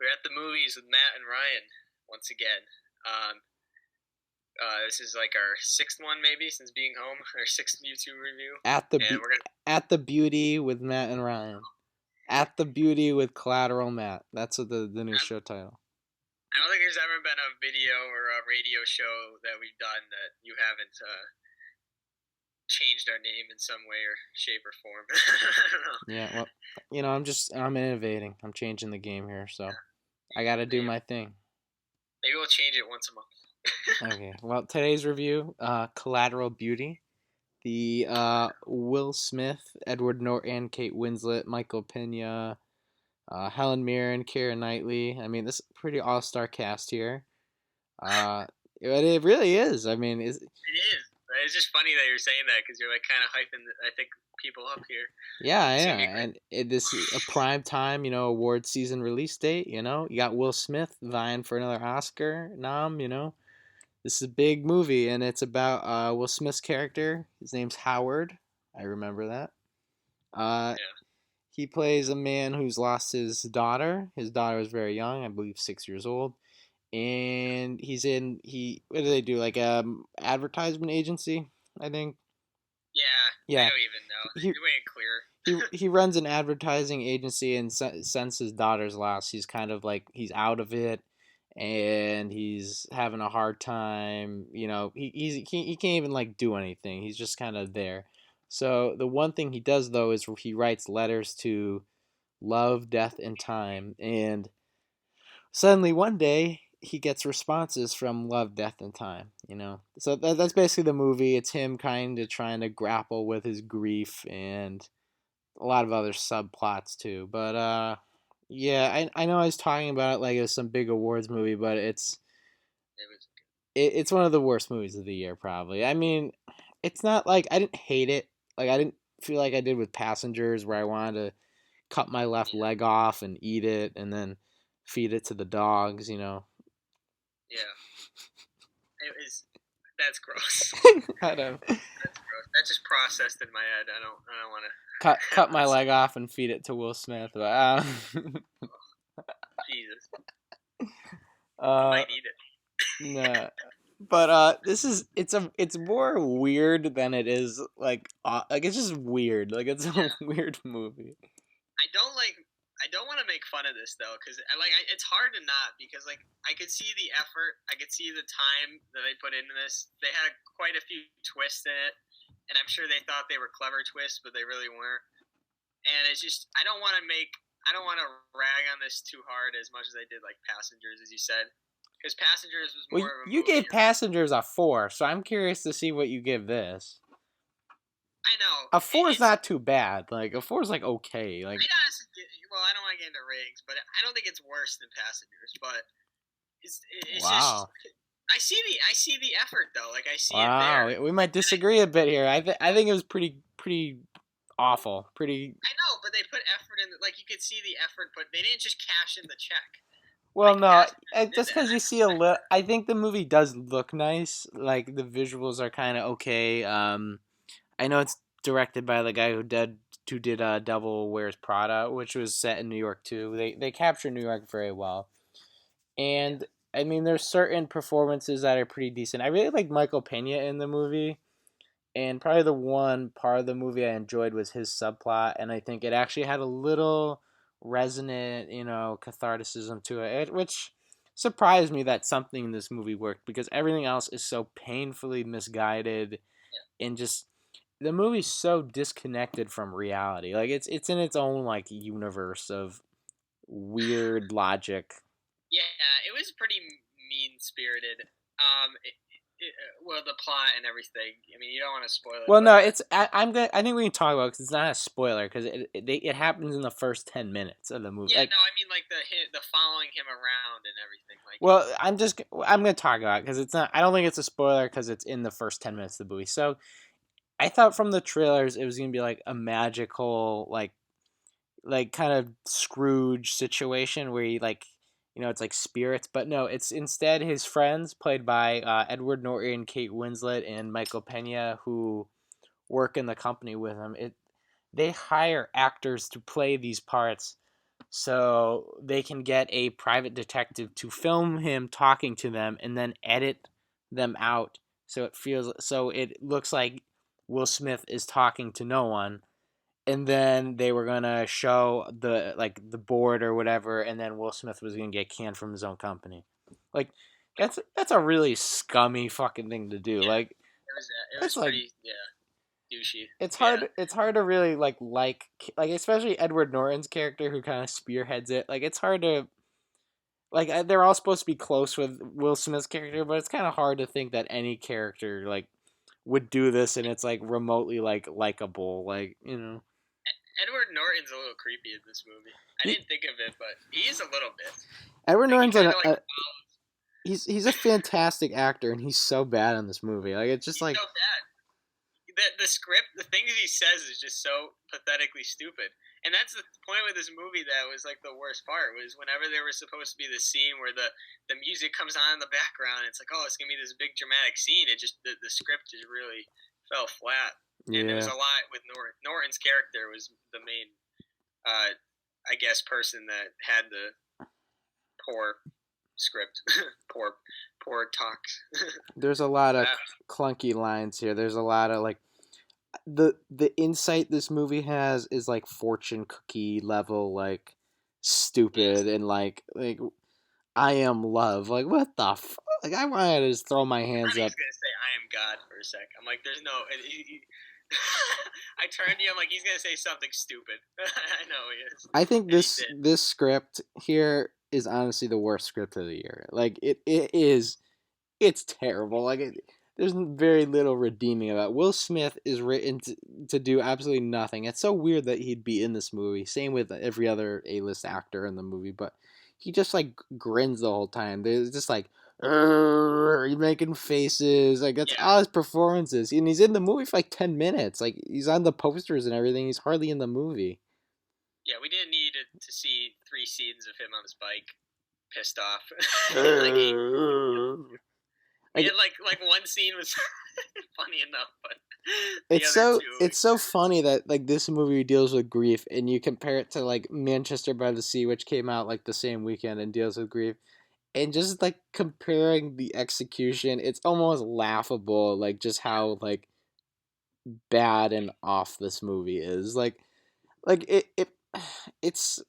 We're at the movies with Matt and Ryan once again. Um, this is like our sixth one, maybe, since being home. Our sixth YouTube review, and we're gonna. At the Beauty with Matt and Ryan. At the Beauty with Collateral Matt. That's what the new show title. I don't think there's ever been a video or a radio show that we've done that you haven't changed our name in some way or shape or form. Yeah, well, I'm innovating. I'm changing the game here, so I got to do my thing. Maybe we'll change it once a month. Okay. Well, today's review, Collateral Beauty, the Will Smith, Edward Norton, Kate Winslet, Michael Pena, Helen Mirren, Keira Knightley. I mean, this is a pretty all-star cast here. It really is. I mean, it is. It's just funny that you're saying that because you're like kind of hyping, I think, people up here. Yeah, and this is a prime time, award season release date. You got Will Smith vying for another Oscar nom. This is a big movie, and it's about Will Smith's character. His name's Howard. I remember that. Yeah. He plays a man who's lost his daughter. His daughter was very young, I believe 6 years old. And what do they do? Like advertisement agency, I think. Yeah. I don't even know. He made it clear. he runs an advertising agency, and since his daughter's lost, he's kind of like he's out of it, and he's having a hard time. He can't even like do anything. He's just kind of there. So the one thing he does though is he writes letters to love, death, and time, and suddenly one day he gets responses from love, death, and time. So that's basically the movie. It's him kind of trying to grapple with his grief and a lot of other subplots too. But yeah, I know I was talking about it like it was some big awards movie, but it's one of the worst movies of the year probably. I mean, it's not like I didn't hate it. Like I didn't feel like I did with Passengers, where I wanted to cut my left leg off and eat it and then feed it to the dogs. Yeah. That's gross. I know. That's gross. That just processed in my head. I don't want to cut my leg off and feed it to Will Smith. But Jesus. I might eat it. No. But it's more weird than it is like it's just weird. Like it's a weird movie. I don't want to make fun of this though, because it's hard to not, because like I could see the effort, I could see the time that they put into this. They had quite a few twists in it, and I'm sure they thought they were clever twists, but they really weren't. And it's just I don't want to rag on this too hard as much as I did like Passengers, as you said, because Passengers was more of a you gave Passengers a 4, so I'm curious to see what you give this. I know a 4 is not too bad. Like a 4 is like okay. Like I don't want to get into ratings, but I don't think it's worse than Passengers. But it's wow. Just I see the effort though. Like I see it there. We might disagree a bit here. I think it was pretty awful. Pretty. I know, but they put effort in. Like you could see the effort, but they didn't just cash in the check. Well, no, just because you see a little. I think the movie does look nice. Like the visuals are kind of okay. I know it's directed by the guy who did Devil Wears Prada, which was set in New York too. They capture New York very well, and I mean there's certain performances that are pretty decent. I really like Michael Pena in the movie, and probably the one part of the movie I enjoyed was his subplot, and I think it actually had a little resonant, catharticism to it, which surprised me that something in this movie worked, because everything else is so painfully misguided and just the movie's so disconnected from reality. Like it's in its own like universe of weird logic. Yeah, it was pretty mean spirited. Well, the plot and everything. I mean, you don't want to spoil it. Well, no, it's I'm good. I think we can talk about it because it's not a spoiler, because it happens in the first 10 minutes of the movie. Yeah, no, I mean like the following him around and everything. Like, well, I'm gonna talk about it because it's not. I don't think it's a spoiler because it's in the first 10 minutes of the movie. So I thought from the trailers it was gonna be like a magical like kind of Scrooge situation where he like it's like spirits, but no, it's instead his friends played by Edward Norton, Kate Winslet, and Michael Pena, who work in the company with him. They hire actors to play these parts So they can get a private detective to film him talking to them and then edit them out so it looks like Will Smith is talking to no one. And then they were gonna show the board or whatever, and then Will Smith was gonna get canned from his own company. Like that's a really scummy fucking thing to do. Yeah, Like it was that. It that's was like pretty douchey. it's Yeah, hard to really like especially Edward Norton's character who kind of spearheads it. Like it's hard to they're all supposed to be close with Will Smith's character, but it's kind of hard to think that any character like would do this and it's like remotely like likable, like you know. Edward Norton's a little creepy in this movie. I He, didn't think of it, but he is a little bit. Edward Like he Norton's kind of like he's a fantastic actor and he's so bad in this movie. Like it's just he's like so bad. The script, the things he says is just so pathetically stupid. And that's the point with this movie that was like the worst part was whenever there was supposed to be the scene where the music comes on in the background, it's like, oh, it's gonna be this big dramatic scene. It just the script just really fell flat. And there was yeah. a lot with Norton's character was the main I guess person that had the poor script. poor talks. There's a lot of uh, clunky lines here. There's a lot of like the insight this movie has is like fortune cookie level like yes. stupid and like I am love. Like what the like I wanted to just throw my I hands thought he up. was gonna say "I am God" for a sec. I'm like, there's no. I turned to you. I'm like, he's gonna say something stupid. I know he is, I think and he did. this script here is honestly the worst script of the year. Like it is it's terrible. There's very little redeeming about it. Will Smith is written to do absolutely nothing. It's so weird that he'd be in this movie. Same with every other A-list actor in the movie, but he just like grins the whole time. There's just like he's making faces. Like that's Yeah, all his performances, and he's in the movie for like 10 minutes. Like he's on the posters and everything. He's hardly in the movie. yeah. We didn't need to see 3 scenes of him on his bike, pissed off. like we like had like one scene was funny enough, but the other two, it's so funny that like this movie deals with grief and you compare it to like Manchester by the Sea, which came out like the same weekend and deals with grief, and just like comparing the execution, it's almost laughable like just how like bad and off this movie is. Like it's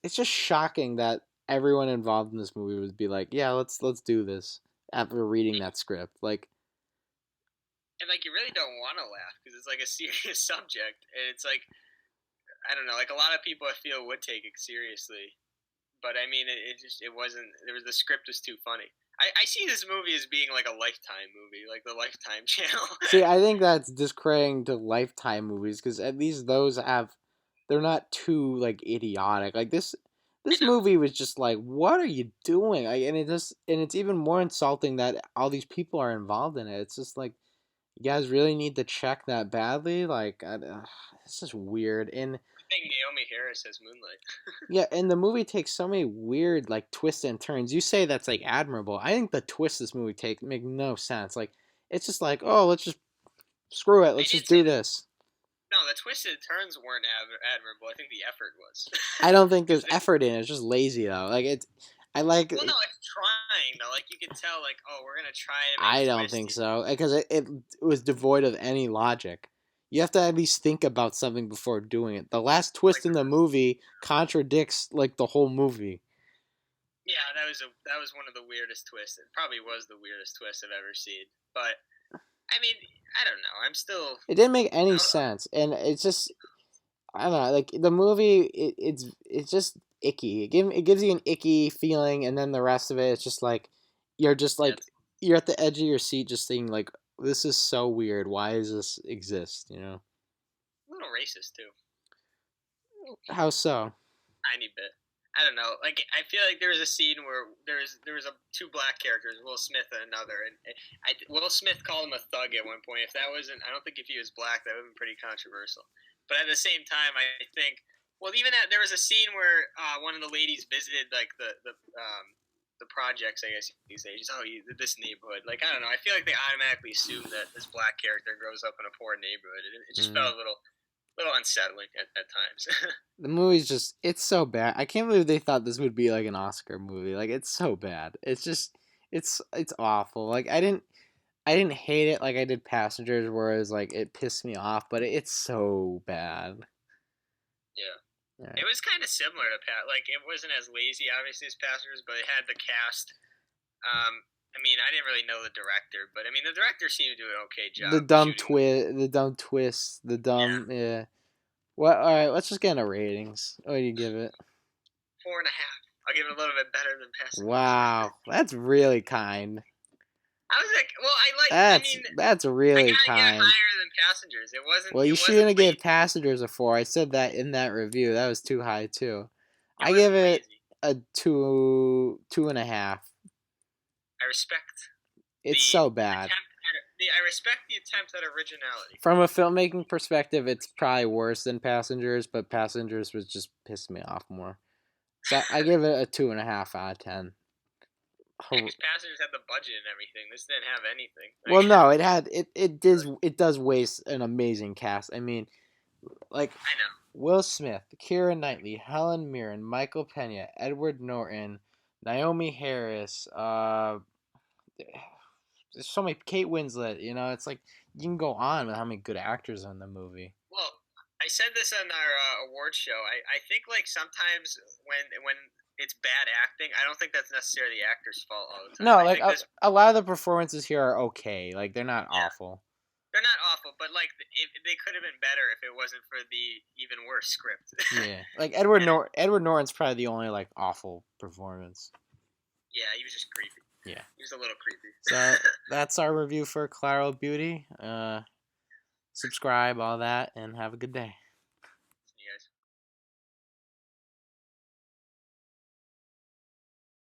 it's just shocking that everyone involved in this movie would be like, yeah, let's do this after reading that script. Like and like you really don't want to laugh because it's like a serious subject, and it's like I don't know, like a lot of people I feel would take it seriously, but I mean, it just it wasn't. There was the script was too funny. I see this movie as being like a Lifetime movie, like the Lifetime channel. see, I think that's discrediting to Lifetime movies because at least those have they're not too like idiotic. Like I this know. movie was just like, what are you doing? Like, and it's even more insulting that all these people are involved in it. It's just like you guys really need to check that badly. Like, it's just weird. And I think Naomi Harris has Moonlight. yeah, and the movie takes so many weird like twists and turns. You say that's like admirable. I think the twists this movie take make no sense. Like, it's just like, oh, let's just screw it. I Let's just didn't say do that. this. No, the twisted turns weren't admirable. I think the effort was. I don't think Because there's effort in it. It's just lazy though. Like it's, I like. well, no, it's trying though. Like you can tell, like oh, we're gonna try to make I a don't twist think here. so because it was devoid of any logic. You have to at least think about something before doing it. The last twist Like in the movie contradicts like the whole movie. yeah, that was one of the weirdest twists. It probably was the weirdest twist I've ever seen. But I mean, I don't know. I'm still. It didn't make any I, sense, and it's just I don't know. Like the movie, it's just icky. It gives you an icky feeling, and then the rest of it, it's just like you're just yeah, like it's you're at the edge of your seat, just thinking like, this is so weird. Why does this exist? You know? a little racist too. How so? Tiny bit. I don't know. Like I feel like there was a scene where there was a two black characters, Will Smith and another, and Will Smith called him a thug at one point. If that wasn't, I don't think if he was black, that would have been pretty controversial. But at the same time, I think well, even that there was a scene where one of the ladies visited like the projects, I guess you say. Just, oh, this neighborhood. Like I don't know. I feel like they automatically assume that this black character grows up in a poor neighborhood. It just Mm. felt a little little unsettling at times. The movie's just it's so bad. I can't believe they thought this would be like an Oscar movie. Like it's so bad. It's just it's awful. Like I didn't hate it like I did Passengers, whereas like it pissed me off, but it's so bad. Yeah. All It right. was kind of similar to like it wasn't as lazy obviously as Passengers, but it had the cast. I mean, I didn't really know the director, but I mean the director seemed to do an okay The job dumb shooting. twist, the dumb twist, the Yeah, dumb yeah. Well, all right, let's just get into ratings. What do you give it? 4.5. I'll give it a little bit better than Passengers. Wow, that's really kind. I was like, well, I like. I That's mean, that's I really gotta get kind. higher than Passengers. It wasn't. Well, you It wasn't shouldn't have gave lazy. Passengers a 4. I said that in that review. That was too high too. It I give wasn't it lazy. a two and a half. I respect It's the so bad. attempt. I respect the attempt at originality. From a filmmaking perspective, it's probably worse than Passengers, but Passengers was just pissed me off more. So I give it a 2.5 out of 10. Yeah, because Passengers had the budget and everything. This didn't have anything. Well, Like, no, it does waste an amazing cast. I mean, like I know. Will Smith, Keira Knightley, Helen Mirren, Michael Pena, Edward Norton, Naomi Harris. There's so many. Kate Winslet. You know, it's like you can go on with how many good actors are in the movie. Well, I said this on our award show. I think like sometimes when it's bad acting, I don't think that's necessarily the actor's fault all the time. No, I like think this. a lot of the performances here are okay. Like they're not Yeah, awful. they're not awful, but like they could have been better if it wasn't for the even worse script. Yeah, like And Edward Norton's probably the only like awful performance. yeah, he was just creepy. Yeah. He was a little creepy. So that's our review for Collateral Beauty. Subscribe, all that, and have a good day.